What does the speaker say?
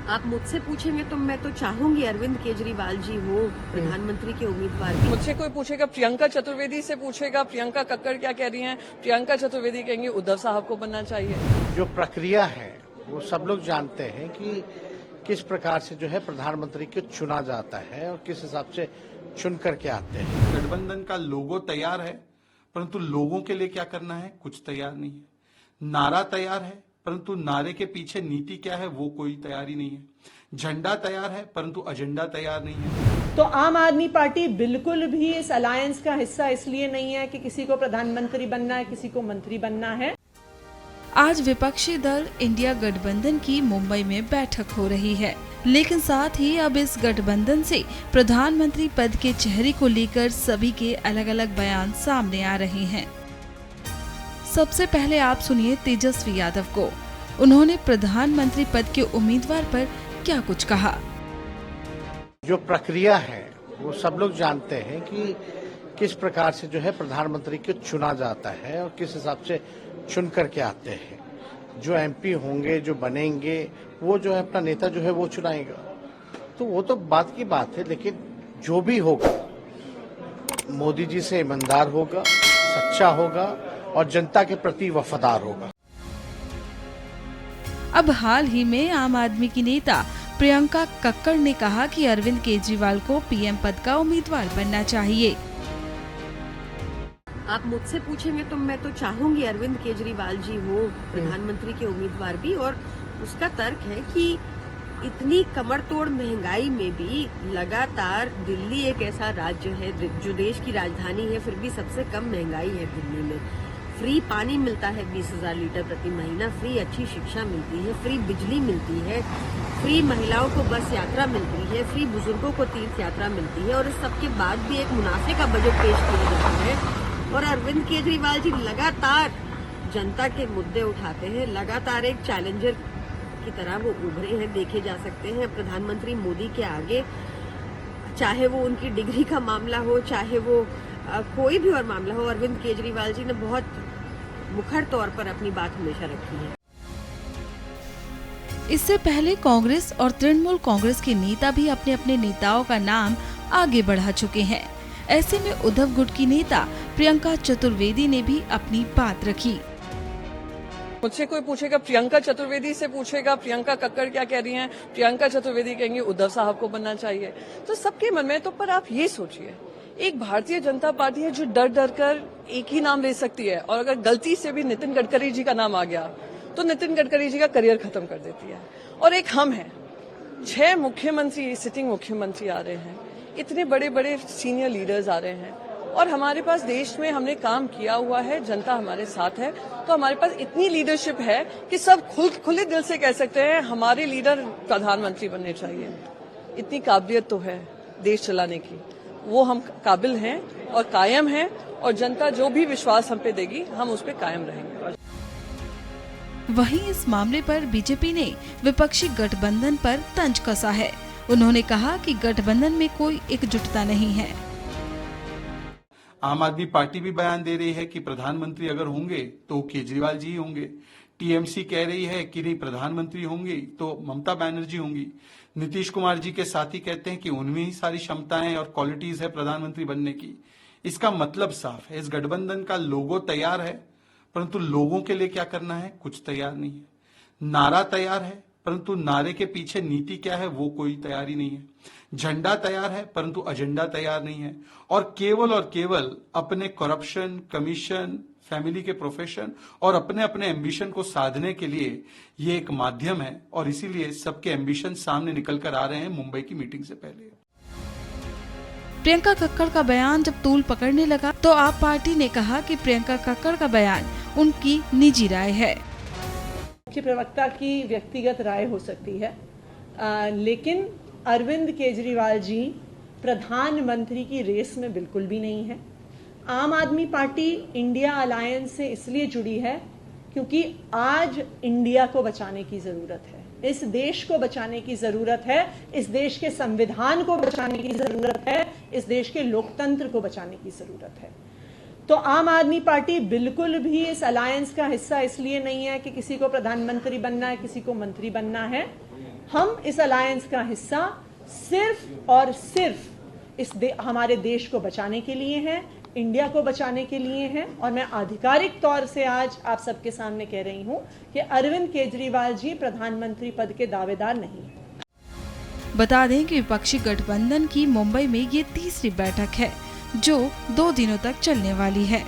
आप मुझसे पूछेंगे तो मैं तो चाहूंगी अरविंद केजरीवाल जी हो प्रधानमंत्री के उम्मीदवार भी। मुझसे कोई पूछेगा प्रियंका चतुर्वेदी से पूछेगा प्रियंका कक्कड़ क्या कह रही हैं, प्रियंका चतुर्वेदी कहेंगे उद्धव साहब को बनना चाहिए। जो प्रक्रिया है वो सब लोग जानते हैं कि किस प्रकार से जो है प्रधानमंत्री को चुना जाता है और किस हिसाब से चुन करके आते हैं। गठबंधन का लोगो तैयार है, परंतु लोगों के लिए क्या करना है कुछ तैयार नहीं है। नारा तैयार है, परंतु नारे के पीछे नीति क्या है वो कोई तैयारी नहीं है। झंडा तैयार है, परंतु एजेंडा तैयार नहीं है। तो आम आदमी पार्टी बिल्कुल भी इस अलायंस का हिस्सा इसलिए नहीं है कि किसी को प्रधानमंत्री बनना है, किसी को मंत्री बनना है। आज विपक्षी दल इंडिया गठबंधन की मुंबई में बैठक हो रही है, लेकिन साथ ही अब इस गठबंधन से प्रधानमंत्री पद के चेहरे को लेकर सभी के अलग अलग बयान सामने आ रहे हैं। सबसे पहले आप सुनिए तेजस्वी यादव को। उन्होंने प्रधानमंत्री पद के उम्मीदवार पर क्या कुछ कहा। जो प्रक्रिया है वो सब लोग जानते हैं कि किस प्रकार से जो है प्रधानमंत्री को चुना जाता है और किस हिसाब से चुन करके आते हैं। जो एमपी होंगे, जो बनेंगे, वो जो है अपना नेता जो है वो चुनाएगा। तो वो तो बात की बात है, लेकिन जो भी होगा मोदी जी से ईमानदार होगा, सच्चा होगा और जनता के प्रति वफादार होगा। अब हाल ही में आम आदमी की नेता प्रियंका कक्कड़ ने कहा कि अरविंद केजरीवाल को पीएम पद का उम्मीदवार बनना चाहिए। आप मुझसे पूछेंगे तो मैं तो चाहूंगी अरविंद केजरीवाल जी हो प्रधानमंत्री के उम्मीदवार भी। और उसका तर्क है कि इतनी कमर तोड़ महंगाई में भी लगातार दिल्ली एक ऐसा राज्य है जो देश की राजधानी है, फिर भी सबसे कम महंगाई है दिल्ली में। फ्री पानी मिलता है 20,000 लीटर प्रति महीना, फ्री अच्छी शिक्षा मिलती है, फ्री बिजली मिलती है, फ्री महिलाओं को बस यात्रा मिलती है, फ्री बुजुर्गों को तीर्थ यात्रा मिलती है। और इस सबके बाद भी एक मुनाफे का बजट पेश किया जाता है। और अरविंद केजरीवाल जी लगातार जनता के मुद्दे उठाते हैं, लगातार एक चैलेंजर की तरह वो उभरे हैं, देखे जा सकते हैं प्रधानमंत्री मोदी के आगे। चाहे वो उनकी डिग्री का मामला हो, चाहे वो कोई भी और मामला हो, अरविंद केजरीवाल जी ने बहुत मुखर तौर पर अपनी बात हमेशा रखी है। इससे पहले कांग्रेस और तृणमूल कांग्रेस के नेता भी अपने अपने नेताओं का नाम आगे बढ़ा चुके हैं। ऐसे में उद्धव गुट की नेता प्रियंका चतुर्वेदी ने भी अपनी बात रखी। मुझसे कोई पूछेगा प्रियंका चतुर्वेदी से पूछेगा प्रियंका कक्कड़ क्या कह रही हैं, प्रियंका चतुर्वेदी कहेंगे उद्धव साहब को बनना चाहिए। तो सबके मन में तो, पर आप ये सोचिए, एक भारतीय जनता पार्टी है जो डर डर कर एक ही नाम ले सकती है, और अगर गलती से भी नितिन गडकरी जी का नाम आ गया तो नितिन गडकरी जी का करियर खत्म कर देती है। और एक हम हैं, 6 मुख्यमंत्री, सिटिंग मुख्यमंत्री आ रहे हैं, इतने बड़े बड़े सीनियर लीडर्स आ रहे हैं, और हमारे पास देश में हमने काम किया हुआ है, जनता हमारे साथ है, तो हमारे पास इतनी लीडरशिप है कि सब खुले दिल से कह सकते हैं हमारे लीडर प्रधानमंत्री बनने चाहिए। इतनी काबिलियत तो है देश चलाने की, वो हम काबिल हैं और कायम हैं, और जनता जो भी विश्वास हम पे देगी हम उस पे कायम रहेंगे। वहीं इस मामले पर बीजेपी ने विपक्षी गठबंधन पर तंज कसा है। उन्होंने कहा कि गठबंधन में कोई एकजुटता नहीं है। आम आदमी पार्टी भी बयान दे रही है कि प्रधानमंत्री अगर होंगे तो केजरीवाल जी होंगे। टीएमसी कह रही है कि नहीं, प्रधानमंत्री होंगी तो ममता बनर्जी होंगी। नीतीश कुमार जी के साथी कहते हैं कि उनमें ही सारी क्षमताएं और क्वालिटीज है प्रधानमंत्री बनने की। इसका मतलब साफ है, इस गठबंधन का लोगो तैयार है, परंतु लोगों के लिए क्या करना है कुछ तैयार नहीं है। नारा तैयार है, परंतु नारे के पीछे नीति क्या है वो कोई तैयारी नहीं है। झंडा तैयार है, परंतु एजेंडा तैयार नहीं है। और केवल अपने करप्शन, कमीशन, फैमिली के प्रोफेशन और अपने अपने एम्बिशन को साधने के लिए ये एक माध्यम है, और इसीलिए सबके एम्बिशन सामने निकल कर आ रहे हैं मुंबई की मीटिंग से पहले। प्रियंका कक्कड़ का बयान जब तूल पकड़ने लगा तो आप पार्टी ने कहा कि प्रियंका कक्कड़ का बयान उनकी निजी राय है। मुख्य प्रवक्ता की व्यक्तिगत राय हो सकती है, लेकिन अरविंद केजरीवाल जी प्रधानमंत्री की रेस में बिल्कुल भी नहीं है। आम आदमी पार्टी इंडिया अलायंस से इसलिए जुड़ी है क्योंकि आज इंडिया को बचाने की जरूरत है, इस देश को बचाने की जरूरत है, इस देश के संविधान को बचाने की जरूरत है, इस देश के लोकतंत्र को बचाने की जरूरत है। तो आम आदमी पार्टी बिल्कुल भी इस अलायंस का हिस्सा इसलिए नहीं है कि किसी को प्रधानमंत्री बनना है, किसी को मंत्री बनना है। हम इस अलायंस का हिस्सा सिर्फ और सिर्फ हमारे देश को बचाने के लिए हैं, इंडिया को बचाने के लिए हैं। और मैं आधिकारिक तौर से आज आप सबके सामने कह रही हूं कि अरविंद केजरीवाल जी प्रधानमंत्री पद के दावेदार नहीं हैं। बता दें कि विपक्षी गठबंधन की मुंबई में ये तीसरी बैठक है जो 2 दिनों तक चलने वाली है।